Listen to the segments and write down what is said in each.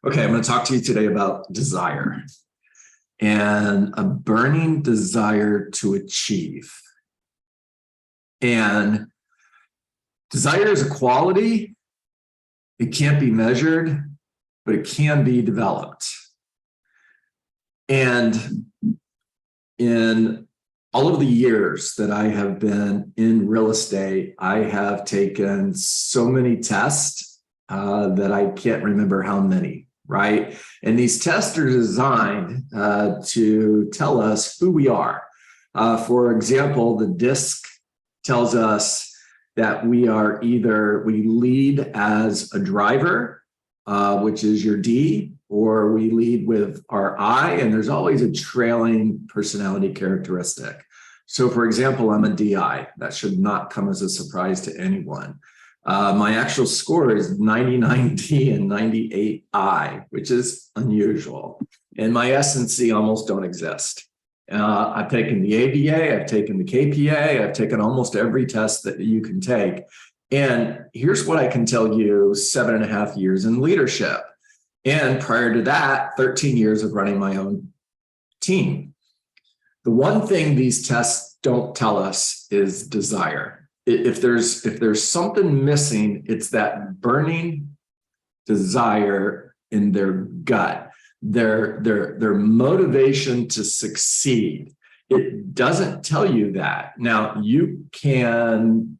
Okay, I'm going to talk to you today about desire and a burning desire to achieve. And desire is a quality. It can't be measured, but it can be developed. And in all of the years that I have been in real estate, I have taken so many tests that I can't remember how many. Right? And these tests are designed to tell us who we are. For example, the DISC tells us that we lead as a driver, which is your D, or we lead with our I, and there's always a trailing personality characteristic. So for example, I'm a DI. That should not come as a surprise to anyone. My actual score is 99D and 98I, which is unusual. And my S and C almost don't exist. I've taken the ABA, I've taken the KPA, I've taken almost every test that you can take. And here's what I can tell you: 7.5 years in leadership. And prior to that, 13 years of running my own team. The one thing these tests don't tell us is desire. If there's something missing, it's that burning desire in their gut, their motivation to succeed. It doesn't tell you that. Now, you can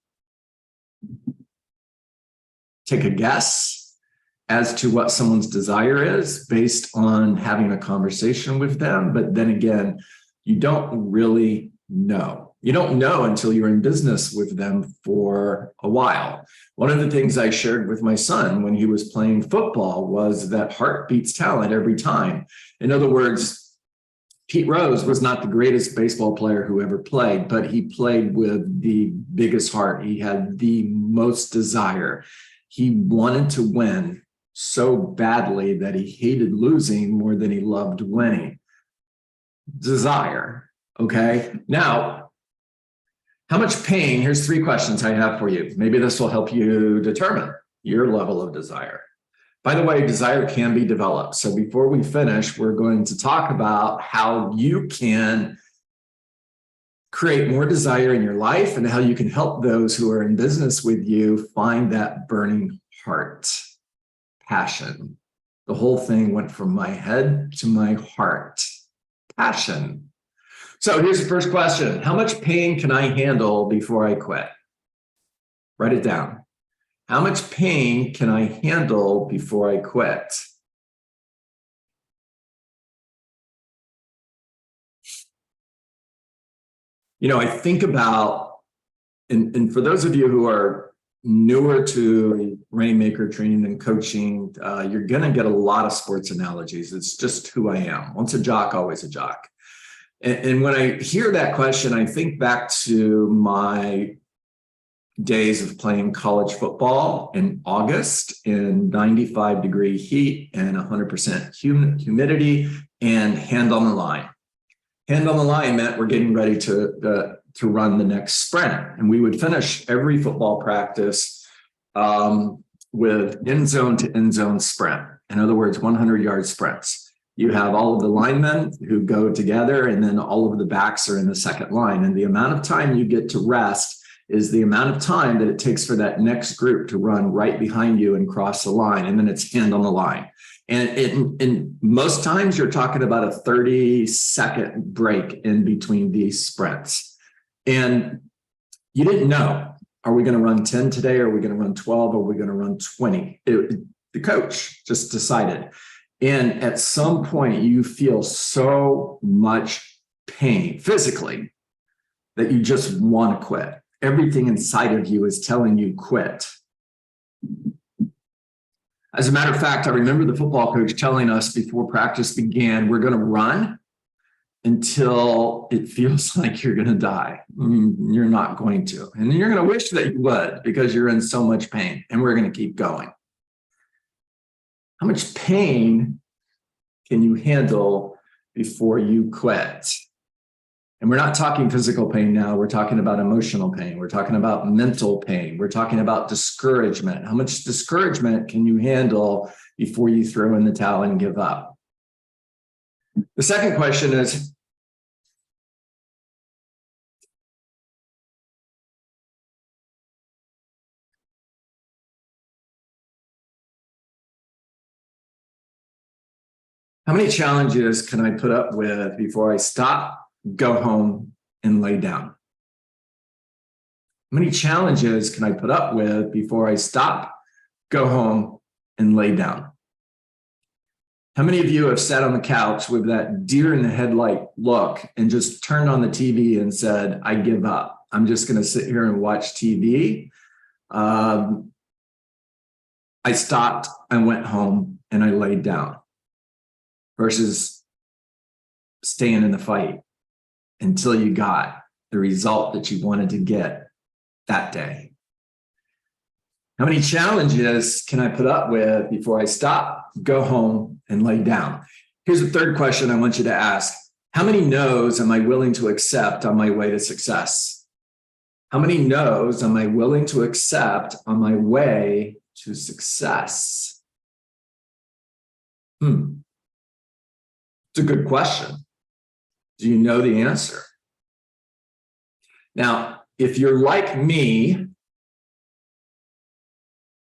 take a guess as to what someone's desire is based on having a conversation with them, but then again, you don't really know. You don't know until you're in business with them for a while. One of the things I shared with my son when he was playing football was that heart beats talent every time. In other words, Pete Rose was not the greatest baseball player who ever played, but he played with the biggest heart. He had the most desire. He wanted to win so badly that he hated losing more than he loved winning. Desire, okay? Now, how much pain? Here's 3 questions I have for you. Maybe this will help you determine your level of desire. By the way, desire can be developed. So before we finish, we're going to talk about how you can create more desire in your life and how you can help those who are in business with you find that burning heart, passion. The whole thing went from my head to my heart. Passion. So here's the first question. How much pain can I handle before I quit? Write it down. How much pain can I handle before I quit? I think about, and for those of you who are newer to Rainmaker training and coaching, you're going to get a lot of sports analogies. It's just who I am. Once a jock, always a jock. And when I hear that question, I think back to my days of playing college football in August in 95-degree heat and 100% humidity and hand on the line. Hand on the line meant we're getting ready to run the next sprint. And we would finish every football practice with end zone to end zone sprint. In other words, 100-yard sprints. You have all of the linemen who go together, and then all of the backs are in the second line. And the amount of time you get to rest is the amount of time that it takes for that next group to run right behind you and cross the line. And then it's hand on the line. And in most times, you're talking about a 30-second break in between these sprints. And you didn't know, are we going to run 10 today? Are we going to run 12? Are we going to run 20? The coach just decided. And at some point, you feel so much pain physically that you just want to quit. Everything inside of you is telling you quit. As a matter of fact, I remember the football coach telling us before practice began, we're going to run until it feels like you're going to die. You're not going to. And you're going to wish that you would because you're in so much pain, and we're going to keep going. How much pain can you handle before you quit? And we're not talking physical pain now. We're talking about emotional pain. We're talking about mental pain. We're talking about discouragement. How much discouragement can you handle before you throw in the towel and give up? The second question is, how many challenges can I put up with before I stop, go home, and lay down? How many challenges can I put up with before I stop, go home, and lay down? How many of you have sat on the couch with that deer in the headlight look and just turned on the TV and said, I give up. I'm just going to sit here and watch TV. I stopped, I went home, and I laid down, versus staying in the fight until you got the result that you wanted to get that day. How many challenges can I put up with before I stop, go home, and lay down? Here's the third question I want you to ask. How many no's am I willing to accept on my way to success? How many no's am I willing to accept on my way to success? It's a good question. Do you know the answer? Now, if you're like me,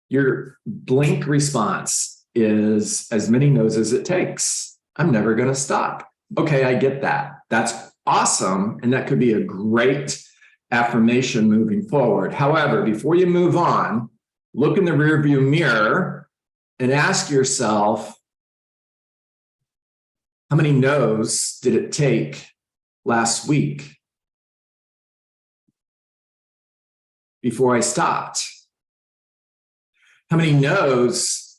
your blink response is as many no's as it takes. I'm never going to stop. Okay, I get that. That's awesome. And that could be a great affirmation moving forward. However, before you move on, look in the rearview mirror and ask yourself, how many no's did it take last week before I stopped? How many no's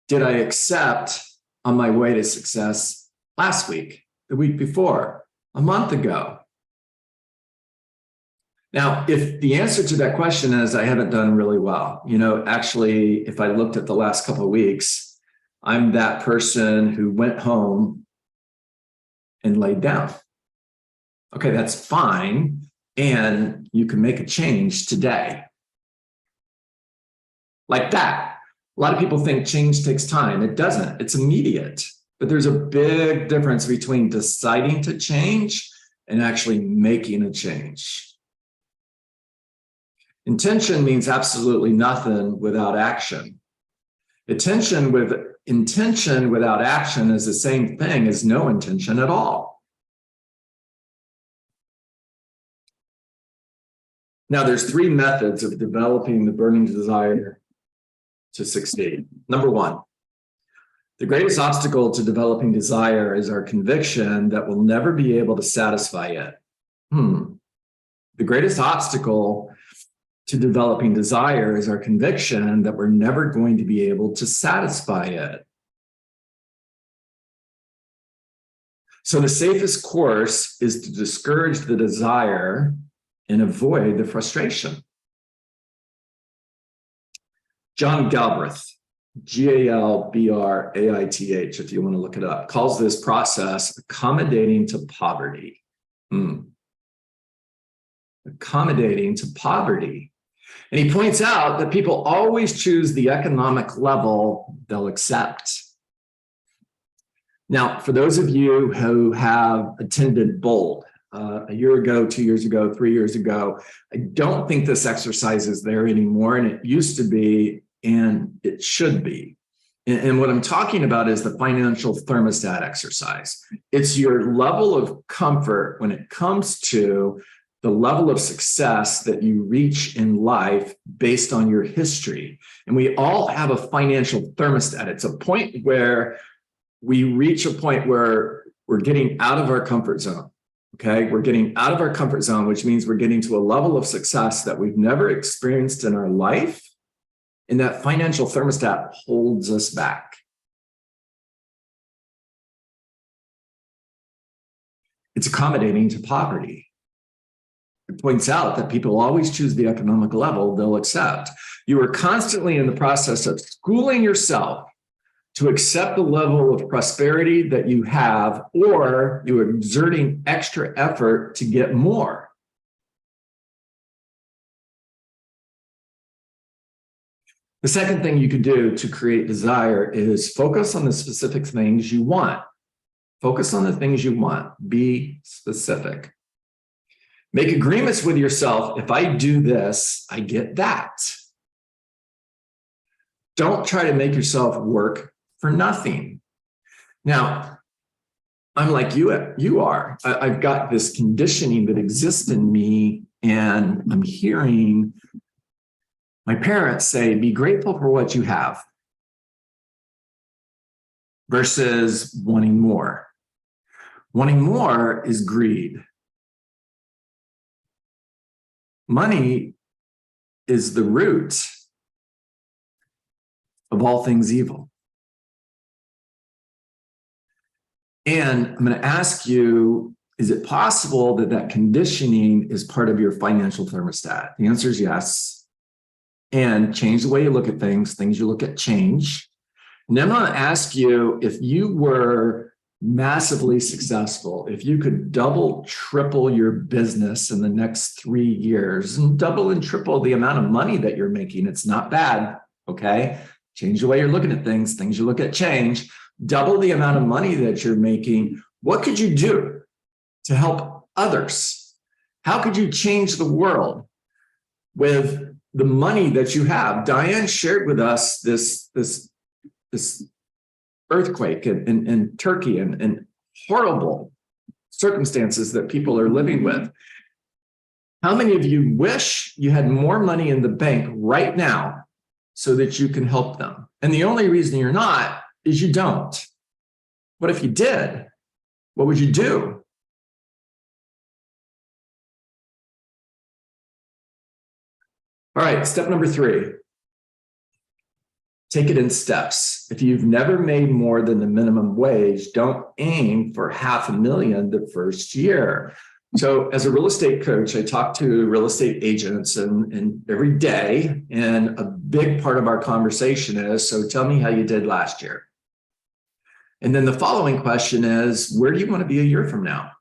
did I accept on my way to success last week, the week before, a month ago? Now, if the answer to that question is I haven't done really well, actually, if I looked at the last couple of weeks, I'm that person who went home and laid down. Okay, that's fine. And you can make a change today. Like that. A lot of people think change takes time. It doesn't. It's immediate. But there's a big difference between deciding to change and actually making a change. Intention means absolutely nothing without action. Intention without action is the same thing as no intention at all. Now, there's three methods of developing the burning desire to succeed. Number one, the greatest obstacle to developing desire is our conviction that we'll never be able to satisfy it. The greatest obstacle to developing desire is our conviction that we're never going to be able to satisfy it. So the safest course is to discourage the desire and avoid the frustration. John Galbraith, Galbraith, if you want to look it up, calls this process accommodating to poverty. Accommodating to poverty. And he points out that people always choose the economic level they'll accept. Now, for those of you who have attended BOLD a year ago, 2 years ago, 3 years ago, I don't think this exercise is there anymore, and it used to be, and it should be. And what I'm talking about is the financial thermostat exercise. It's your level of comfort when it comes to the level of success that you reach in life based on your history. And we all have a financial thermostat. It's a point where we reach a point where we're getting out of our comfort zone. Okay, we're getting out of our comfort zone, which means we're getting to a level of success that we've never experienced in our life. And that financial thermostat holds us back. It's accommodating to poverty. It points out that people always choose the economic level they'll accept. You are constantly in the process of schooling yourself to accept the level of prosperity that you have, or you're exerting extra effort to get more. The second thing you could do to create desire is focus on the specific things you want. Focus on the things you want. Be specific. Make agreements with yourself. If I do this, I get that. Don't try to make yourself work for nothing. Now, I'm like you are. I've got this conditioning that exists in me, and I'm hearing my parents say, be grateful for what you have versus wanting more. Wanting more is greed. Money is the root of all things evil. And I'm going to ask you, is it possible that that conditioning is part of your financial thermostat? The answer is yes. And change the way you look at things you look at change. And then I'm going to ask you, if you were massively successful, if you could double, triple your business in the next 3 years and double and triple the amount of money that you're making, it's not bad, okay? Change the way you're looking at things you look at change, double the amount of money that you're making. What could you do to help others? How could you change the world with the money that you have? Diane shared with us this earthquake in Turkey and horrible circumstances that people are living with. How many of you wish you had more money in the bank right now so that you can help them? And the only reason you're not is you don't. What if you did? What would you do? All right, step number 3. Take it in steps. If you've never made more than the minimum wage, don't aim for $500,000 the first year. So as a real estate coach, I talk to real estate agents and every day, and a big part of our conversation is, so tell me how you did last year. And then the following question is, where do you want to be a year from now?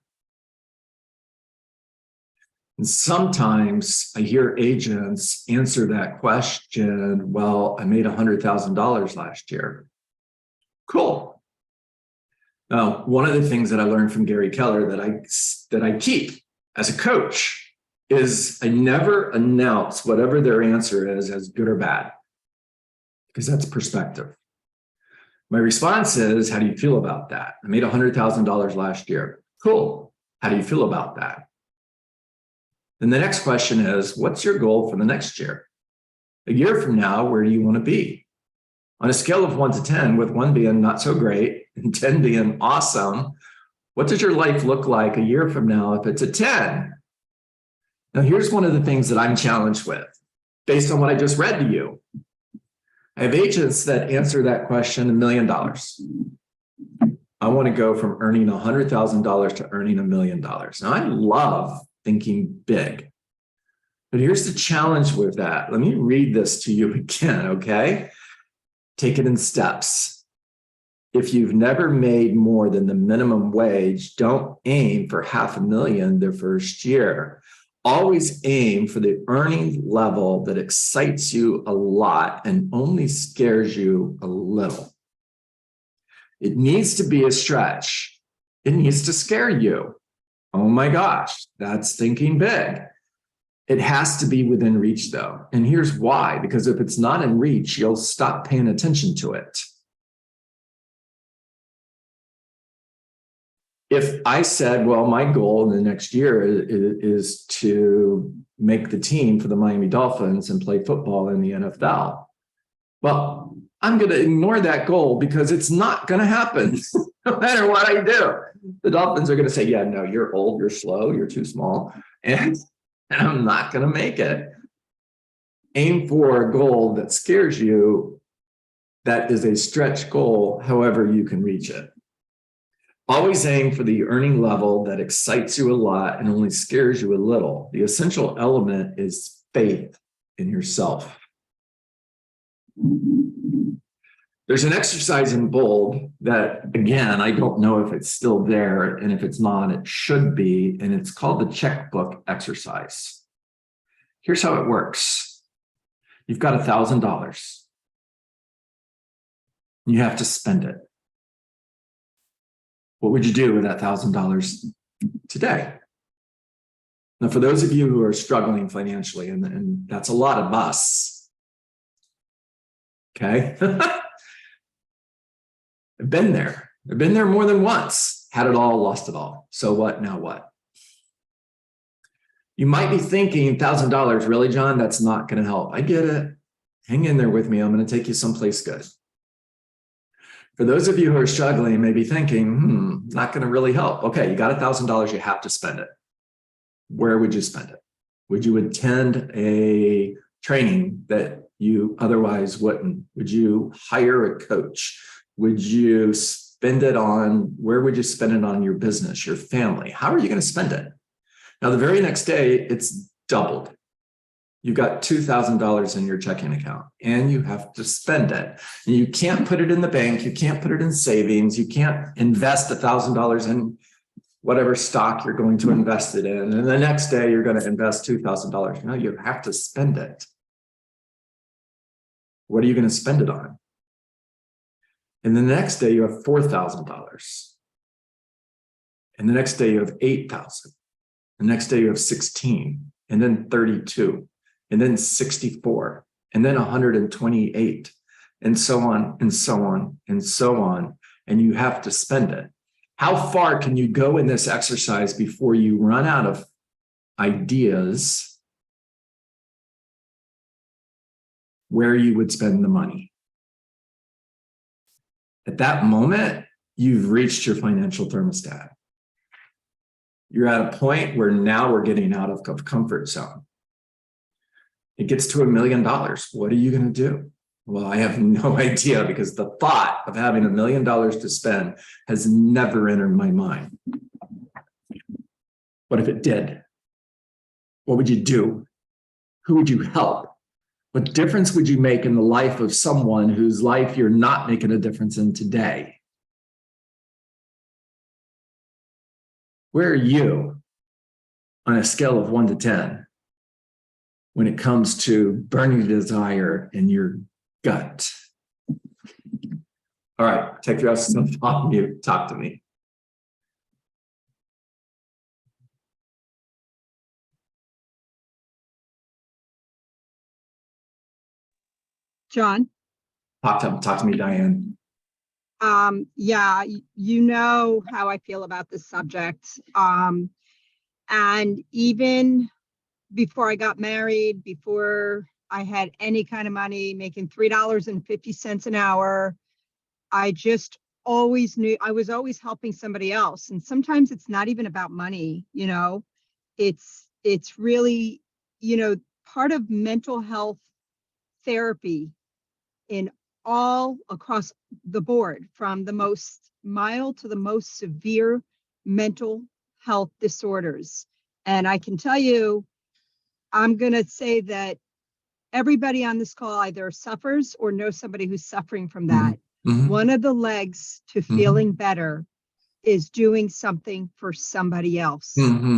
And sometimes I hear agents answer that question, well, I made $100,000 last year. Cool. Now, one of the things that I learned from Gary Keller that I keep as a coach is I never announce whatever their answer is as good or bad, because that's perspective. My response is, how do you feel about that? I made $100,000 last year. Cool. How do you feel about that? Then the next question is, what's your goal for the next year? A year from now, where do you want to be? On a scale of 1 to 10, with 1 being not so great and 10 being awesome, what does your life look like a year from now if it's a 10? Now, here's one of the things that I'm challenged with, based on what I just read to you. I have agents that answer that question $1 million. I want to go from earning $100,000 to earning $1 million. Now, I love thinking big. But here's the challenge with that. Let me read this to you again, okay? Take it in steps. If you've never made more than the minimum wage, don't aim for $500,000 the first year. Always aim for the earning level that excites you a lot and only scares you a little. It needs to be a stretch. It needs to scare you. Oh my gosh, that's thinking big. It has to be within reach though. And here's why, because if it's not in reach, you'll stop paying attention to it. If I said, well, my goal in the next year is to make the team for the Miami Dolphins and play football in the NFL. Well, I'm going to ignore that goal because it's not going to happen no matter what I do. The Dolphins are going to say, yeah, no, you're old, you're slow, you're too small, and I'm not going to make it. Aim for a goal that scares you. That is a stretch goal, however you can reach it. Always aim for the earning level that excites you a lot and only scares you a little. The essential element is faith in yourself. There's an exercise in Bold that, again, I don't know if it's still there, and if it's not, it should be, and it's called the checkbook exercise. Here's how it works. You've got $1,000. You have to spend it. What would you do with that $1,000 today? Now, for those of you who are struggling financially, and that's a lot of us, okay? I've been there. I've been there more than once. Had it all, lost it all. So what? Now what? You might be thinking, $1,000, really, John? That's not going to help. I get it. Hang in there with me. I'm going to take you someplace good. For those of you who are struggling, maybe thinking, not going to really help. Okay, you got $1,000, you have to spend it. Where would you spend it? Would you attend a training that you otherwise wouldn't? Would you hire a coach? Would you spend it on, where would you spend it on your business, your family? How are you going to spend it? Now, the very next day, it's doubled. You've got $2,000 in your checking account and you have to spend it. And you can't put it in the bank. You can't put it in savings. You can't invest $1,000 in whatever stock you're going to invest it in. And the next day you're going to invest $2,000. No, you have to spend it. What are you going to spend it on? And the next day you have $4,000. And the next day you have $8,000. The next day you have 16, and then 32, and then 64, and then 128, and so on, and so on, and so on. And you have to spend it. How far can you go in this exercise before you run out of ideas where you would spend the money? At that moment, you've reached your financial thermostat. You're at a point where now we're getting out of comfort zone. It gets to $1 million. What are you going to do? Well, I have no idea, because the thought of having $1 million to spend has never entered my mind. What if it did? What would you do? Who would you help? What difference would you make in the life of someone whose life you're not making a difference in today? Where are you on a scale of 1 to 10 when it comes to burning desire in your gut? All right, take your rest off mute. Talk to me. John? Talk to me, Diane. Yeah, you know how I feel about this subject. And even before I got married, before I had any kind of money, making $3.50 an hour, I just always knew I was always helping somebody else. And sometimes it's not even about money, it's really, part of mental health therapy in all across the board, from the most mild to the most severe mental health disorders. And I can tell you, I'm going to say that everybody on this call either suffers or knows somebody who's suffering from that. Mm-hmm. One of the legs to feeling better is doing something for somebody else,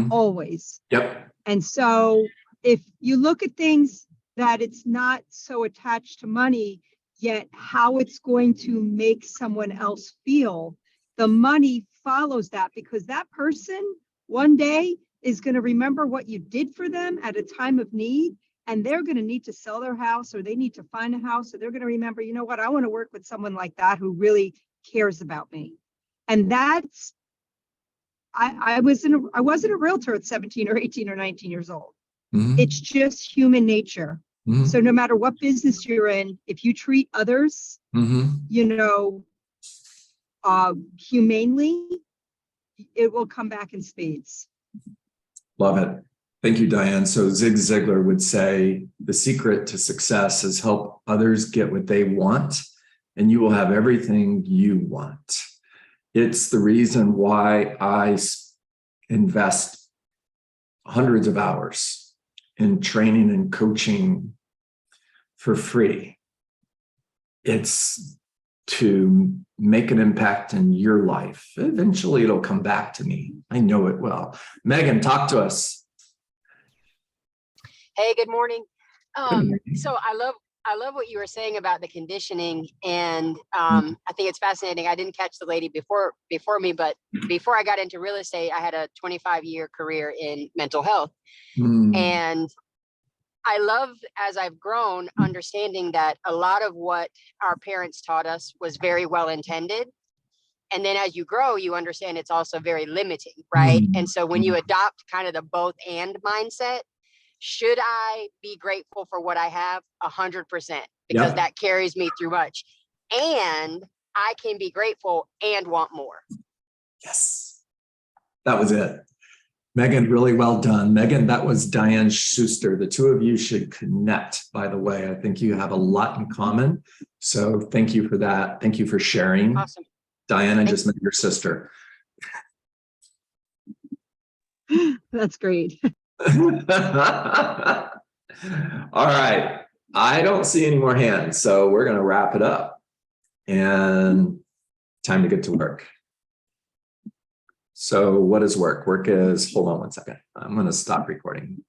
always. Yep. And so if you look at things that it's not so attached to money, yet how it's going to make someone else feel, the money follows that, because that person one day is going to remember what you did for them at a time of need, and they're going to need to sell their house, or they need to find a house, or they're going to remember, you know what, I want to work with someone like that who really cares about me. And that's, I wasn't a realtor at 17 or 18 or 19 years old. It's just human nature. So no matter what business you're in, if you treat others, humanely, it will come back in spades. Love it. Thank you, Diane. So Zig Ziglar would say, the secret to success is help others get what they want, and you will have everything you want. It's the reason why I invest hundreds of hours in training and coaching for free. It's to make an impact in your life. Eventually it'll come back to me. I know it will. Megan, talk to us. Hey, good morning. So I love I love what you were saying about the conditioning, and I think it's fascinating. I didn't catch the lady before me, but before I got into real estate, I had a 25-year career in mental health, Mm, and I love, as I've grown, understanding that a lot of what our parents taught us was very well intended. And then as you grow, you understand it's also very limiting, right? mm, And so when you adopt kind of the both and mindset, should I be grateful for what I have? 100%, because yep. that carries me through much. And I can be grateful and want more. Yes. That was it. Megan, really well done. Megan, that was Diane Schuster. The two of you should connect, by the way. I think you have a lot in common. So thank you for that. Thank you for sharing. Awesome. Diane, I just met your sister. That's great. All right. I don't see any more hands, so we're going to wrap it up. And time to get to work. So what is work? Work is, hold on one second. I'm going to stop recording.